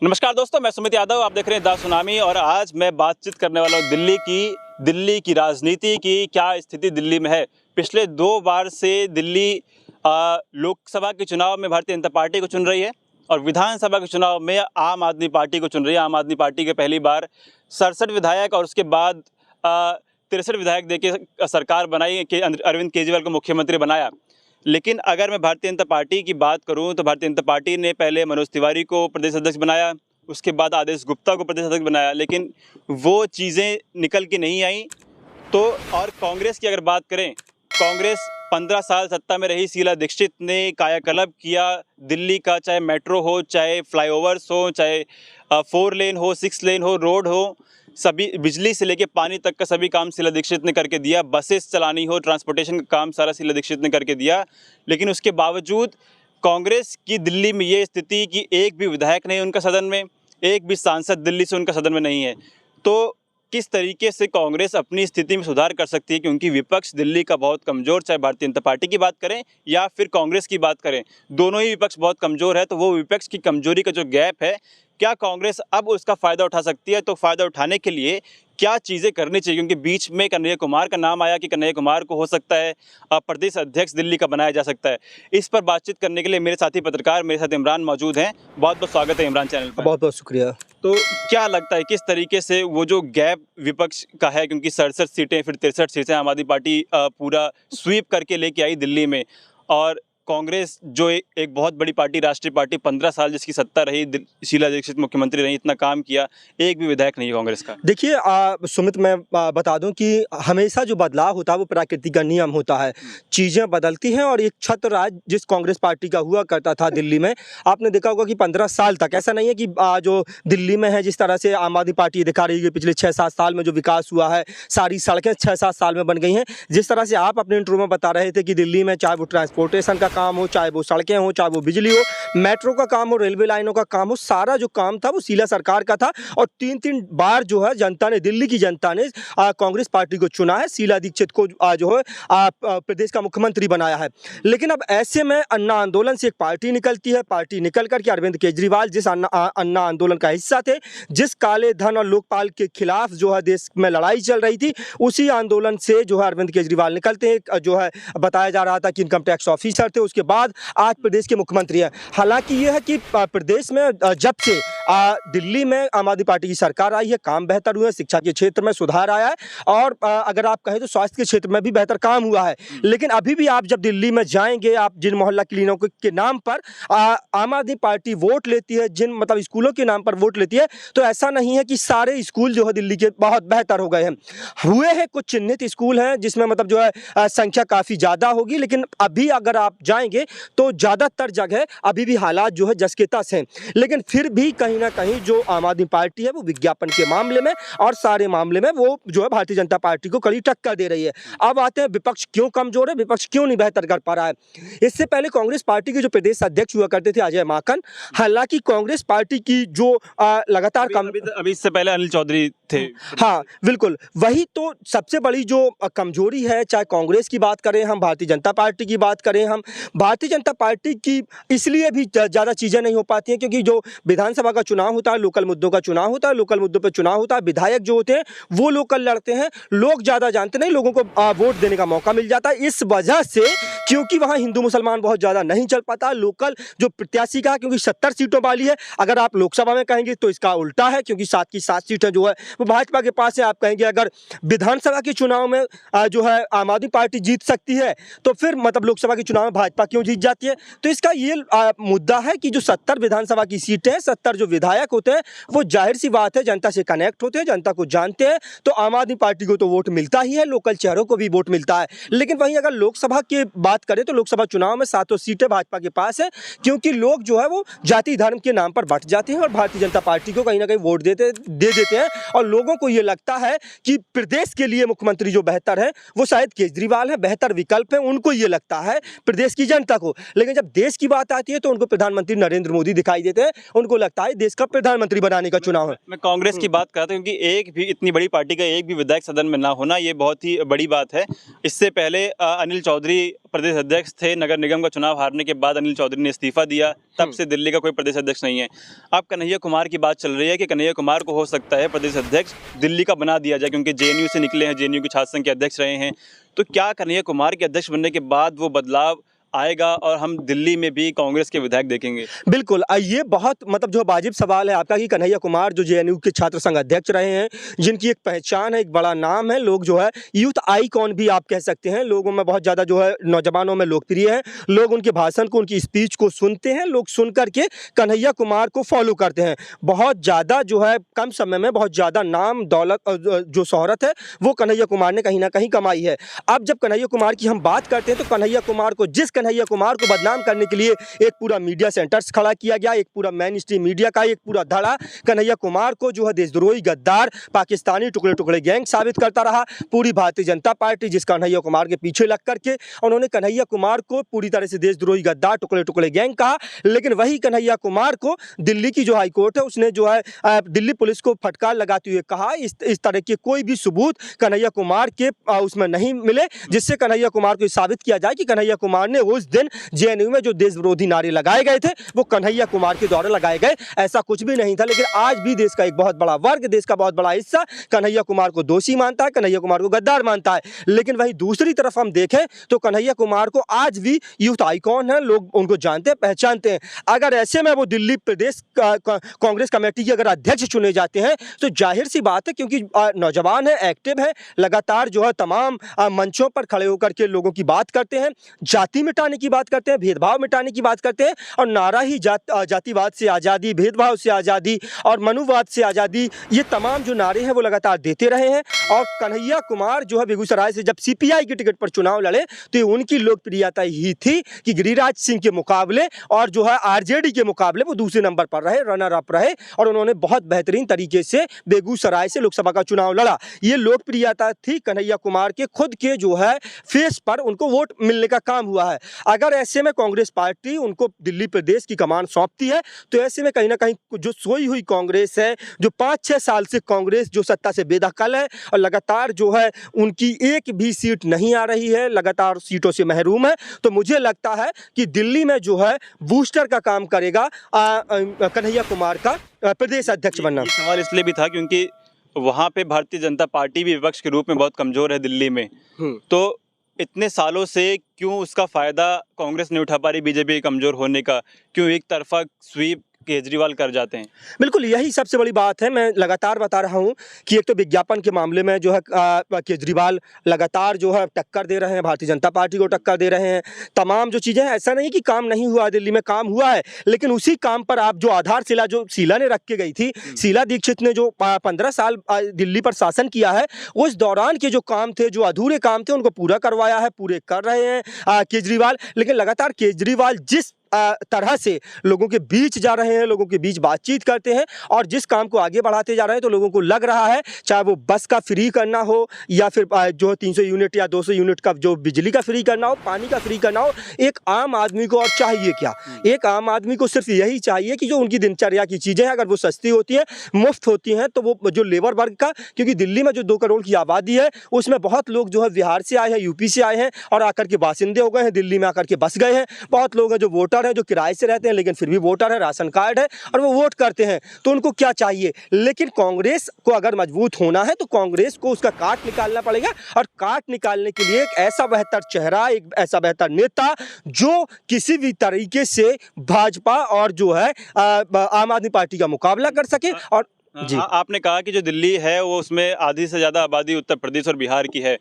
नमस्कार दोस्तों, मैं सुमित यादव। आप देख रहे हैं द सुनामी और आज मैं बातचीत करने वाला हूँ दिल्ली की राजनीति की क्या स्थिति दिल्ली में है। पिछले 2 बार से दिल्ली लोकसभा के चुनाव में भारतीय जनता पार्टी को चुन रही है और विधानसभा के चुनाव में आम आदमी पार्टी को चुन रही है। आम आदमी पार्टी के पहली बार 67 विधायक और उसके बाद 63 विधायक देके सरकार बनाई कि अरविंद केजरीवाल को मुख्यमंत्री बनाया। लेकिन अगर मैं भारतीय जनता पार्टी की बात करूं तो भारतीय जनता पार्टी ने पहले मनोज तिवारी को प्रदेश अध्यक्ष बनाया, उसके बाद आदेश गुप्ता को प्रदेश अध्यक्ष बनाया, लेकिन वो चीज़ें निकल के नहीं आई। तो और कांग्रेस की अगर बात करें, कांग्रेस 15 साल सत्ता में रही। शीला दीक्षित ने कायाकल्प किया दिल्ली का, चाहे मेट्रो हो, चाहे फ्लाईओवर्स हो, चाहे 4 लेन हो, 6 लेन हो, रोड हो, सभी बिजली से लेके पानी तक का सभी काम शीला दीक्षित ने करके दिया। बसेस चलानी हो, ट्रांसपोर्टेशन का काम सारा शीला दीक्षित ने करके दिया। लेकिन उसके बावजूद कांग्रेस की दिल्ली में ये स्थिति कि एक भी विधायक नहीं उनका सदन में, एक भी सांसद दिल्ली से उनका सदन में नहीं है। तो किस तरीके से कांग्रेस अपनी स्थिति में सुधार कर सकती है, क्योंकि विपक्ष दिल्ली का बहुत कमज़ोर, चाहे भारतीय जनता पार्टी की बात करें या फिर कांग्रेस की बात करें, दोनों ही विपक्ष बहुत कमज़ोर है। तो वो विपक्ष की कमजोरी का जो गैप है, क्या कांग्रेस अब उसका फ़ायदा उठा सकती है? तो फ़ायदा उठाने के लिए क्या चीज़ें करनी चाहिए? क्योंकि बीच में कन्हैया कुमार का नाम आया कि कन्हैया कुमार को हो सकता है प्रदेश अध्यक्ष दिल्ली का बनाया जा सकता है। इस पर बातचीत करने के लिए मेरे साथी पत्रकार, मेरे साथ इमरान मौजूद हैं। बहुत बहुत स्वागत है इमरान चैनल पर। बहुत बहुत शुक्रिया। तो क्या लगता है किस तरीके से वो जो गैप विपक्ष का है, क्योंकि 67 सीटें फिर 63 सीटें आम आदमी पार्टी पूरा स्वीप करके लेके आई दिल्ली में, और कांग्रेस जो एक बहुत बड़ी पार्टी, राष्ट्रीय पार्टी, 15 साल जिसकी सत्ता रही, शीला दीक्षित मुख्यमंत्री रही, इतना काम किया, एक भी विधायक नहीं है कांग्रेस का। देखिए सुमित, मैं बता दूं कि हमेशा जो बदलाव होता है वो प्रकृति का नियम होता है। चीज़ें बदलती हैं और एक छत्र राज जिस कांग्रेस पार्टी का हुआ करता था दिल्ली में, आपने देखा होगा कि 15 साल तक ऐसा नहीं है कि जो दिल्ली में है जिस तरह से आम आदमी पार्टी दिखा रही है पिछले 6-7 साल में जो विकास हुआ है, सारी सड़कें 6-7 साल में बन गई हैं। जिस तरह से आप अपने इंटरव्यू में बता रहे थे कि दिल्ली में चाहे वो ट्रांसपोर्टेशन का काम हो, चाहे वो सड़कें हो, चाहे वो बिजली हो, मेट्रो का काम हो, रेलवे लाइनों का काम हो, सारा जो काम था वो शीला सरकार का था। और 3-3 बार जो है जनता ने, दिल्ली की जनता ने कांग्रेस पार्टी को चुना है, शीला दीक्षित को जो है प्रदेश का मुख्यमंत्री बनाया है। लेकिन अब ऐसे में अन्ना आंदोलन से एक पार्टी निकलती है, पार्टी निकल करके अरविंद केजरीवाल जिस अन्ना आंदोलन का हिस्सा थे, जिस काले धन और लोकपाल के खिलाफ जो है देश में लड़ाई चल रही थी, उसी आंदोलन से जो है अरविंद केजरीवाल निकलते हैं। जो है बताया जा रहा था कि इनकम टैक्स ऑफिसर थे, उसके बाद आज प्रदेश के मुख्यमंत्री हैं। हालांकि यह है कि प्रदेश में जब से दिल्ली में आम आदमी पार्टी की सरकार आई है, काम बेहतर हुए, शिक्षा के क्षेत्र में सुधार आया है और अगर आप कहें तो स्वास्थ्य के क्षेत्र में भी बेहतर काम हुआ है। लेकिन अभी भी आप जब दिल्ली में जाएंगे, आप जिन मोहल्ला क्लिनिकों के नाम पर आम आदमी पार्टी वोट लेती है, जिन मतलब स्कूलों के नाम पर वोट लेती है, तो ऐसा नहीं है कि सारे स्कूल जो है दिल्ली के बहुत बेहतर हो गए हैं। हुए हैं कुछ चिन्हित स्कूल हैं जिसमें मतलब जो है संख्या काफ़ी ज़्यादा होगी, लेकिन अभी अगर आप जाएंगे तो ज़्यादातर जगह अभी भी हालात जो है जस के तस हैं। लेकिन फिर भी कहीं ना कहीं जो आम आदमी पार्टी है वो विज्ञापन के मामले में और सारे मामले में वो जो है भारतीय जनता पार्टी को कड़ी टक्कर दे रही है। अब आते हैं विपक्ष क्यों कमजोर है, विपक्ष क्यों नहीं बेहतर कर पा रहा है। इससे पहले कांग्रेस पार्टी के जो प्रदेश अध्यक्ष हुआ करते थे अजय माकन, हालांकि कांग्रेस पार्टी की जो लगातार अभी इससे पहले अनिल चौधरी थे। हाँ बिल्कुल, वही तो सबसे बड़ी जो कमजोरी है, चाहे कांग्रेस की बात करें हम, भारतीय जनता पार्टी की बात करें हम, भारतीय जनता पार्टी की इसलिए भी ज़्यादा चीज़ें नहीं हो पाती हैं क्योंकि जो विधानसभा का चुनाव होता है, लोकल मुद्दों का चुनाव होता है, लोकल मुद्दों पर चुनाव होता है, विधायक जो होते हैं वो लोकल लड़ते हैं, लोग ज़्यादा जानते नहीं, लोगों को वोट देने का मौका मिल जाता है। इस वजह से क्योंकि वहाँ हिंदू मुसलमान बहुत ज़्यादा नहीं चल पाता, लोकल जो प्रत्याशी का, क्योंकि 70 सीटों वाली है, अगर आप लोकसभा में कहेंगे तो इसका उल्टा है, क्योंकि 7 की 7 सीटें जो है वो भाजपा के पास है। आप कहेंगे अगर विधानसभा के चुनाव में जो है आम आदमी पार्टी जीत सकती है, तो फिर मतलब लोकसभा के चुनाव में भाजपा क्यों जीत जाती है। तो इसका ये मुद्दा है कि जो 70 विधानसभा की सीटें हैं, 70 जो विधायक होते हैं, वो जाहिर सी बात है जनता से कनेक्ट होते हैं, जनता को जानते हैं, तो आम आदमी पार्टी को तो वोट मिलता ही है, लोकल चेहरों को भी वोट मिलता है। लेकिन वहीं अगर लोकसभा की बात करें तो लोकसभा चुनाव में 7 सीटें भाजपा के पास है, क्योंकि लोग जो है वो जाति धर्म के नाम पर बंट जाते हैं और भारतीय जनता पार्टी को कहीं ना कहीं वोट दे देते हैं। और लोगों को ये लगता है कि प्रदेश के लिए मुख्यमंत्री जो बेहतर है वो शायद केजरीवाल है, बेहतर विकल्प है, उनको ये लगता है प्रदेश की जनता को। लेकिन जब देश की बात आती है तो उनको प्रधानमंत्री नरेंद्र मोदी दिखाई देते हैं, उनको लगता है देश का प्रधानमंत्री बनाने का चुनाव है। मैं कांग्रेस की बात कर रहा था क्योंकि एक भी इतनी बड़ी पार्टी का एक भी विधायक सदन में ना होना ये बहुत ही बड़ी बात है। इससे पहले अनिल चौधरी प्रदेश अध्यक्ष थे, नगर निगम का चुनाव हारने के बाद अनिल चौधरी ने इस्तीफा दिया, तब से दिल्ली का कोई प्रदेश अध्यक्ष नहीं है। अब कन्हैया कुमार की बात चल रही है कि कन्हैया कुमार को हो सकता है प्रदेश अध्यक्ष दिल्ली का बना दिया जाए, क्योंकि जेएनयू से निकले हैं, जेएनयू के छात्र संघ के अध्यक्ष रहे हैं। तो क्या कन्हैया कुमार के अध्यक्ष बनने के बाद वो बदलाव आएगा और हम दिल्ली में भी कांग्रेस के विधायक देखेंगे? बिल्कुल, ये बहुत मतलब जो वाजिब सवाल है आपका कि कन्हैया कुमार जो जेएनयू के छात्र संघ अध्यक्ष रहे हैं, जिनकी एक पहचान है, एक बड़ा नाम है, लोग जो है यूथ आइकॉन भी आप कह सकते हैं, लोगों में बहुत ज़्यादा जो है नौजवानों में लोकप्रिय है। लोग उनके भाषण को, उनकी स्पीच को सुनते हैं, लोग सुन कर के कन्हैया कुमार को फॉलो करते हैं। बहुत ज़्यादा जो है कम समय में बहुत ज़्यादा नाम दौलत जो शोहरत है वो कन्हैया कुमार ने कहीं ना कहीं कमाई है। अब जब कन्हैया कुमार की हम बात करते हैं तो कन्हैया कुमार को बदनाम करने के लिए एक पूरा मीडिया सेंटर्स खड़ा किया गया, एक पूरा मेन स्ट्रीम मीडिया का एक पूरा धड़ा कन्हैया कुमार को जो है देशद्रोही, गद्दार, पाकिस्तानी टुकड़े टुकड़े गैंग साबित करता रहा। पूरी भारतीय जनता पार्टी जिस कन्हैया कुमार के पीछे लग करके उन्होंने कन्हैया कुमार को पूरी तरह से देशद्रोही, गद्दार, टुकड़े टुकड़े गैंग कहा। लेकिन वही कन्हैया कुमार को दिल्ली की जो हाईकोर्ट है उसने जो है दिल्ली पुलिस को फटकार लगाते हुए कहा इस तरह के कोई भी सबूत कन्हैया कुमार के उसमें नहीं मिले जिससे कन्हैया कुमार को साबित किया जाए कि कन्हैया कुमार ने उस दिन जेएनयू में जो देश विरोधी नारे लगाए गए थे वो कन्हैया कुमार के द्वारा लगाए गए। ऐसा कुछ भी नहीं था। लेकिन आज भी देश का एक बहुत बड़ा वर्ग, देश का बहुत बड़ा हिस्सा कन्हैया कुमार को दोषी मानता है, कन्हैया कुमार को गद्दार मानता है। लेकिन वहीं दूसरी तरफ हम देखें तो कन्हैया कुमार को आज भी यूथ आइकॉन है, लोग उनको जानते हैं, पहचानते हैं। अगर ऐसे में वो दिल्ली प्रदेश कांग्रेस कमेटी के अगर अध्यक्ष चुने जाते हैं तो जाहिर सी बात है, क्योंकि नौजवान है, एक्टिव है, लगातार जो है तमाम मंचों पर खड़े होकर के लोगों की बात करते हैं, जाति मिटाने की बात करते हैं, भेदभाव मिटाने की बात करते हैं और नारा ही जातिवाद से आज़ादी, भेदभाव से आज़ादी और मनुवाद से आज़ादी, ये तमाम जो नारे हैं वो लगातार देते रहे हैं। और कन्हैया कुमार जो है बेगूसराय से जब सीपीआई की टिकट पर चुनाव लड़े तो उनकी लोकप्रियता ही थी कि गिरिराज सिंह के मुकाबले और जो है आरजेडी के मुकाबले वो दूसरे नंबर पर रहे, रनर अप रहे और उन्होंने बहुत बेहतरीन तरीके से बेगूसराय से लोकसभा का चुनाव लड़ा। ये लोकप्रियता थी कन्हैया कुमार के खुद के जो है फेस पर, उनको वोट मिलने का काम हुआ है। अगर ऐसे में कांग्रेस पार्टी उनको दिल्ली प्रदेश की कमान सौंपती है तो ऐसे में कहीं ना कहीं जो सोई हुई कांग्रेस है, जो 5-6 साल से कांग्रेस जो सत्ता से बेदखल है और लगातार जो है उनकी एक भी सीट नहीं आ रही है, लगातार सीटों से महरूम है, तो मुझे लगता है कि दिल्ली में जो है बूस्टर का काम करेगा कन्हैया कुमार का प्रदेश अध्यक्ष बनना। ये सवाल इसलिए भी था क्योंकि वहाँ पे भारतीय जनता पार्टी भी विपक्ष के रूप में बहुत कमजोर है दिल्ली में, तो इतने सालों से क्यों उसका फायदा कांग्रेस नहीं उठा पा रही बीजेपी कमजोर होने का? क्यों एक तरफा स्वीप केजरीवाल कर जाते हैं? बिल्कुल यही सबसे बड़ी बात है। मैं लगातार बता रहा हूं कि एक तो विज्ञापन के मामले में जो है केजरीवाल लगातार जो है टक्कर दे रहे हैं, भारतीय जनता पार्टी को टक्कर दे रहे हैं। तमाम जो चीज़ें हैं, ऐसा नहीं कि काम नहीं हुआ, दिल्ली में काम हुआ है, लेकिन उसी काम पर आप जो आधारशिला जो शीला ने रख के गई थी, शीला दीक्षित ने जो 15 साल दिल्ली पर शासन किया है, उस दौरान के जो काम थे, जो अधूरे काम थे, उनको पूरा करवाया है, पूरे कर रहे हैं केजरीवाल। लेकिन लगातार केजरीवाल जिस तरह से लोगों के बीच जा रहे हैं, लोगों के बीच बातचीत करते हैं और जिस काम को आगे बढ़ाते जा रहे हैं, तो लोगों को लग रहा है चाहे वो बस का फ्री करना हो या फिर जो 300 यूनिट या 200 यूनिट का जो बिजली का फ्री करना हो, पानी का फ्री करना हो, एक आम आदमी को और चाहिए क्या? एक आम आदमी को सिर्फ यही चाहिए कि जो उनकी दिनचर्या की चीज़ें हैं अगर वो सस्ती होती हैं, मुफ्त होती हैं, तो वो जो लेबर वर्ग का, क्योंकि दिल्ली में जो 2 करोड़ की आबादी है उसमें बहुत लोग जो है बिहार से आए हैं, यूपी से आए हैं और आकर के बासिंदे हो गए हैं, दिल्ली में आकर के बस गए हैं। बहुत लोग हैं जो वोटर है, जो किराए से रहते हैं लेकिन फिर भी वोटर है, राशन कार्ड है और वो वोट करते हैं, तो उनको क्या चाहिए? लेकिन कांग्रेस को अगर मजबूत होना है तो कांग्रेस को उसका काट निकालना पड़ेगा और काट निकालने के लिए एक ऐसा बेहतर चेहरा, एक ऐसा बेहतर नेता जो किसी भी तरीके से भाजपा और जो है आम आदमी पार्टी का मुकाबला कर सके। और जी आपने कहा कि जो दिल्ली है वो उसमें आधी से ज्यादा आबादी उत्तर प्रदेश और बिहार की है,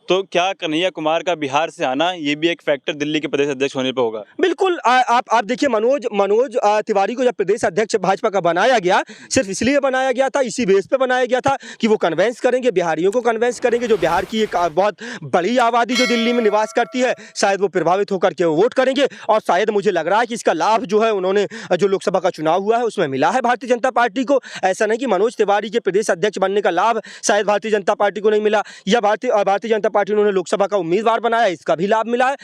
तो क्या कन्हैया कुमार का बिहार से आना ये भी एक फैक्टर दिल्ली के प्रदेश अध्यक्ष होने पे होगा? बिल्कुल। आप देखिए मनोज तिवारी को जब प्रदेश अध्यक्ष भाजपा का बनाया गया, सिर्फ इसलिए बनाया गया था, इसी बेस पे बनाया गया था कि वो कन्वेंस करेंगे, बिहारियों को कन्वेंस करेंगे, जो बिहार की एक बहुत बड़ी आबादी जो दिल्ली में निवास करती है, शायद वो प्रभावित होकर के वोट करेंगे और शायद मुझे लग रहा है कि इसका लाभ जो है उन्होंने जो लोकसभा का चुनाव हुआ है उसमें मिला है भारतीय जनता पार्टी को। ऐसा नहीं कि मनोज तिवारी के प्रदेश अध्यक्ष बनने का लाभ शायद भारतीय जनता पार्टी को नहीं मिला या भारतीय जनता पार्टी उन्होंने लोकसभा का उम्मीदवार बनाया, इसका भी लाभ मिला है।